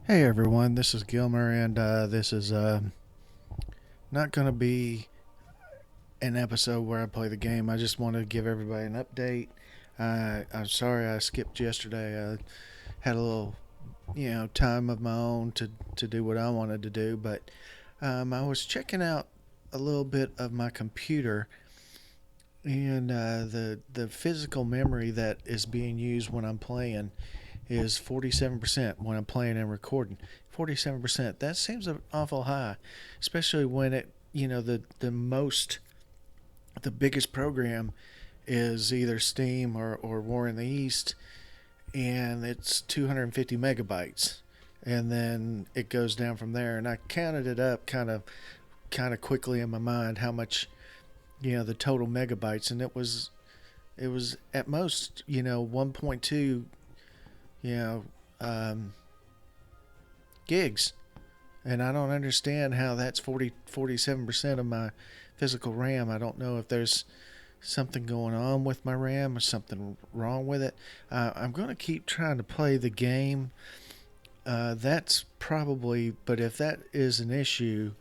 Hey everyone, this is Gilmer, and this is not going to be an episode where I play the game. I just want to give everybody an update. I'm sorry I skipped yesterday. I had a little, time of my own to do what I wanted to do, but I was checking out a little bit of my computer and the physical memory that is being used when I'm playing is 47% when I'm playing and recording. 47%. That seems an awful high, especially when the biggest program is either Steam or War in the East, and it's 250 megabytes, and then it goes down from there. And I counted it up kind of quickly in my mind how much the total megabytes, and it was at most 1.2 you know um, gigs, and I don't understand how that's 47% of my physical RAM. I don't know if there's something going on with my RAM or something wrong with it. I'm going to keep trying to play the game. That's probably, but if that is an issue,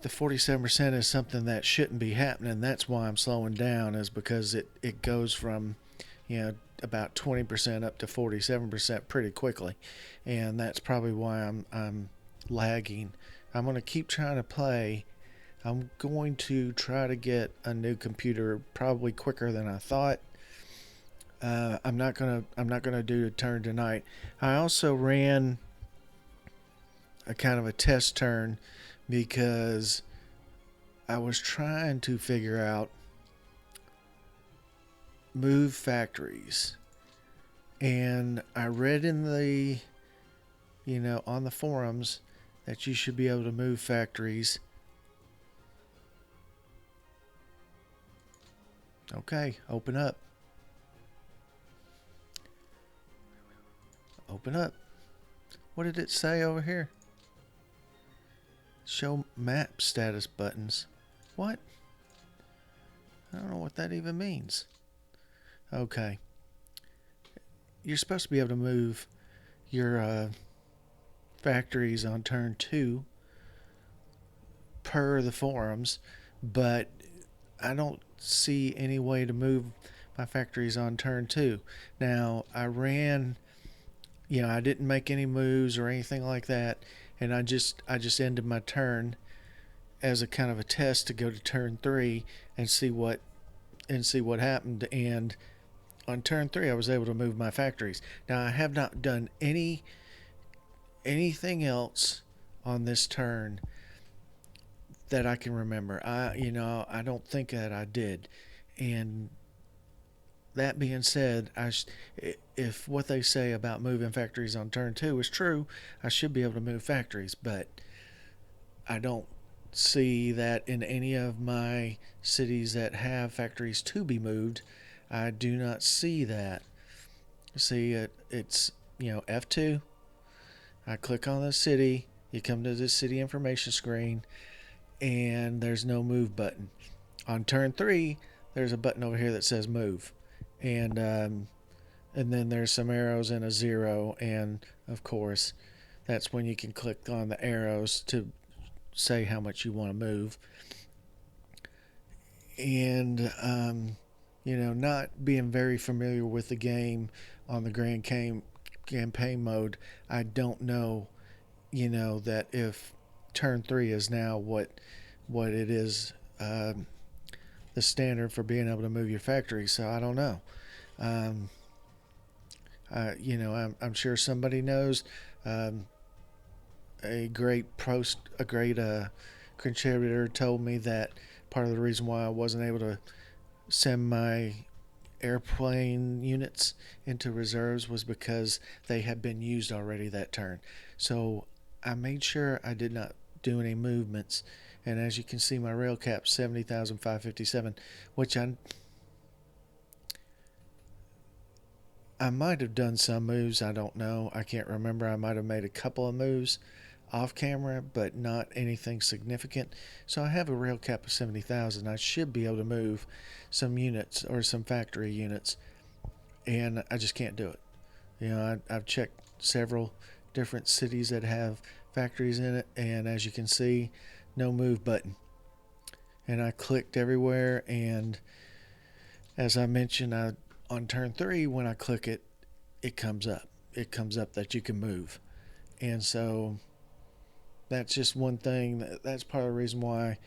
the 47% is something that shouldn't be happening. That's why I'm slowing down, is because it goes from about 20% up to 47% pretty quickly, and that's probably why I'm lagging. I'm going to keep trying to play. I'm going to try to get a new computer probably quicker than I thought. I'm not gonna do the turn tonight. I also ran a kind of a test turn because I was trying to figure out move factories, and I read in the on the forums that you should be able to move factories. Okay, open up. Open up. What did it say over here? Show map status buttons. What? I don't know what that even means. Okay. You're supposed to be able to move your factories on turn 2 per the forums, but I don't see any way to move my factories on turn 2. Now, I didn't make any moves or anything like that, and I just ended my turn as a kind of a test to go to turn 3 and see what happened. And on turn 3 I was able to move my factories. Now, I have not done anything else on this turn that I can remember. I don't think that I did. And that being said, if what they say about moving factories on turn 2 is true, I should be able to move factories, but I don't see that in any of my cities that have factories to be moved. I do not see that. See, it's F2. I click on the city. You come to the city information screen, and there's no move button. On turn 3, there's a button over here that says move, and then there's some arrows and a 0, and of course, that's when you can click on the arrows to say how much you want to move. And not being very familiar with the game on the campaign mode, I don't know, that if turn 3 is now what it is, the standard for being able to move your factory. So I don't know. Um, I'm sure somebody knows. Um, a great contributor told me that part of the reason why I wasn't able to send my airplane units into reserves was because they had been used already that turn. So I made sure I did not do any movements. And as you can see, my rail cap 70,557, which I might have done some moves. I don't know. I can't remember. I might have made a couple of moves off camera, but not anything significant. So I have a rail cap of 70,000. I should be able to move some units or some factory units, and I just can't do it. I've checked several different cities that have factories in it, and as you can see, no move button. And I clicked everywhere, and as I mentioned, on turn 3, when I click it, it comes up. It comes up that you can move. And so that's just one thing. That's part of the reason why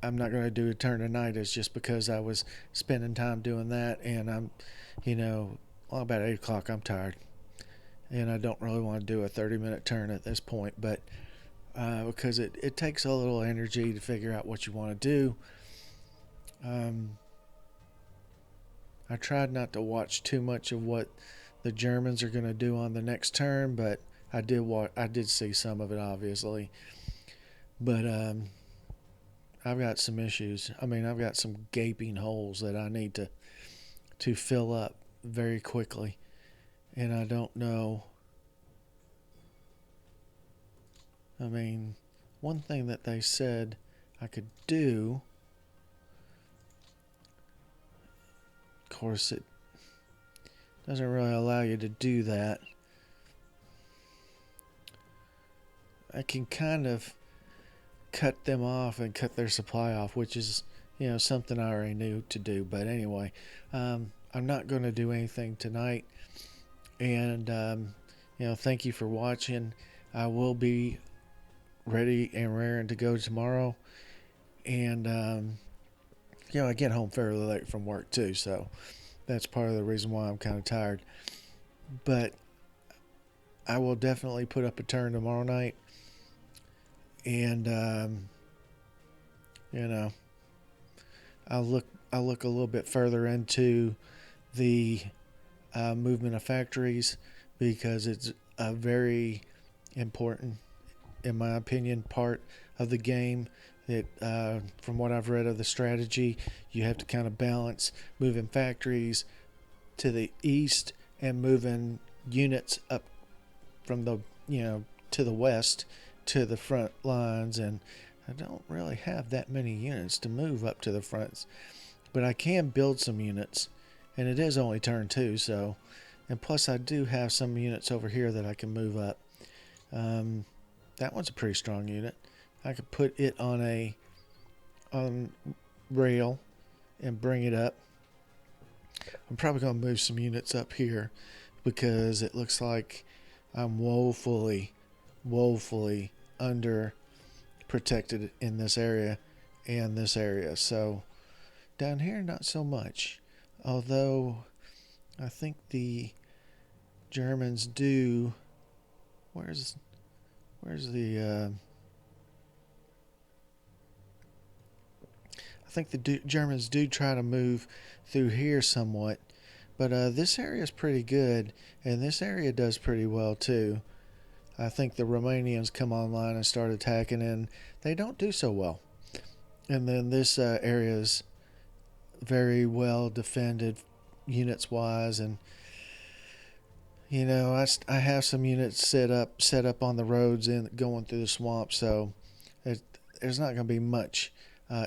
I'm not going to do a turn tonight, is just because I was spending time doing that, and about 8 o'clock, I'm tired. And I don't really want to do a 30-minute turn at this point, but because it takes a little energy to figure out what you want to do. I tried not to watch too much of what the Germans are going to do on the next turn, but I did see some of it, obviously. But I've got some issues. I mean, I've got some gaping holes that I need to fill up very quickly, and I don't know. I mean, one thing that they said I could do, of course, it doesn't really allow you to do that. I can kind of cut them off and cut their supply off, which is, something I already knew to do. But anyway, I'm not going to do anything tonight. And, thank you for watching. I will be ready and raring to go tomorrow. And, I get home fairly late from work too. So that's part of the reason why I'm kind of tired. But I will definitely put up a turn tomorrow night. And, I'll look a little bit further into the movement of factories, because it's a very important, in my opinion, part of the game. That from what I've read of the strategy, you have to kind of balance moving factories to the east and moving units up from the to the west to the front lines. And I don't really have that many units to move up to the fronts, but I can build some units, and it is only turn 2, so, and plus I do have some units over here that I can move up. That one's a pretty strong unit. I could put it on rail and bring it up. I'm probably going to move some units up here, because it looks like I'm woefully under protected in this area and this area. So down here, not so much. Although I think the Germans do. Where's the? I think the Germans do try to move through here somewhat, but this area is pretty good, and this area does pretty well too. I think the Romanians come online and start attacking, and they don't do so well. And then this area is very well defended, units wise, and I have some units set up on the roads and going through the swamp, so there's not going to be much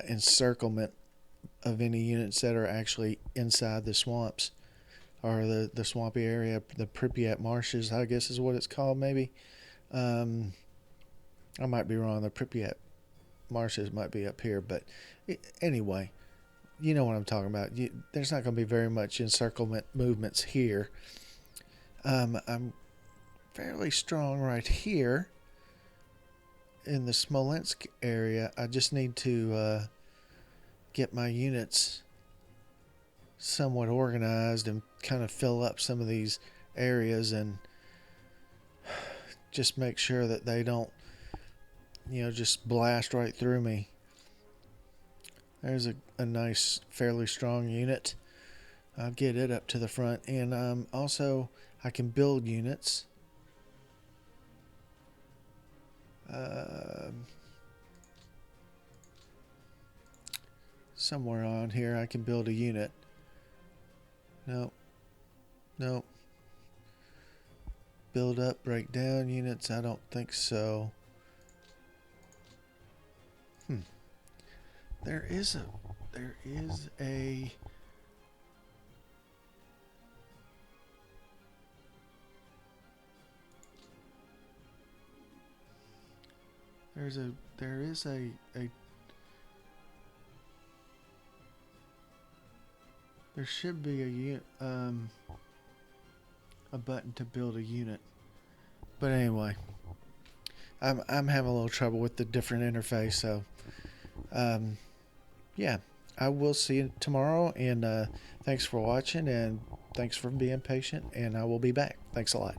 encirclement of any units that are actually inside the swamps, or the swampy area, the Pripyat marshes, I guess is what it's called, maybe. I might be wrong. The Pripyat marshes might be up here, but anyway, you know what I'm talking about. There's not going to be very much encirclement movements here. I'm fairly strong right here in the Smolensk area. I just need to get my units somewhat organized and kind of fill up some of these areas, and just make sure that they don't just blast right through me. There's a nice, fairly strong unit. I'll get it up to the front, and also I can build units. Somewhere on here I can build a unit. Nope. Build up, break down units. I don't think so. There is a there is a there should be a button to build a unit. But anyway, I'm having a little trouble with the different interface, so um, yeah, I will see you tomorrow. And thanks for watching, and thanks for being patient. And I will be back. Thanks a lot.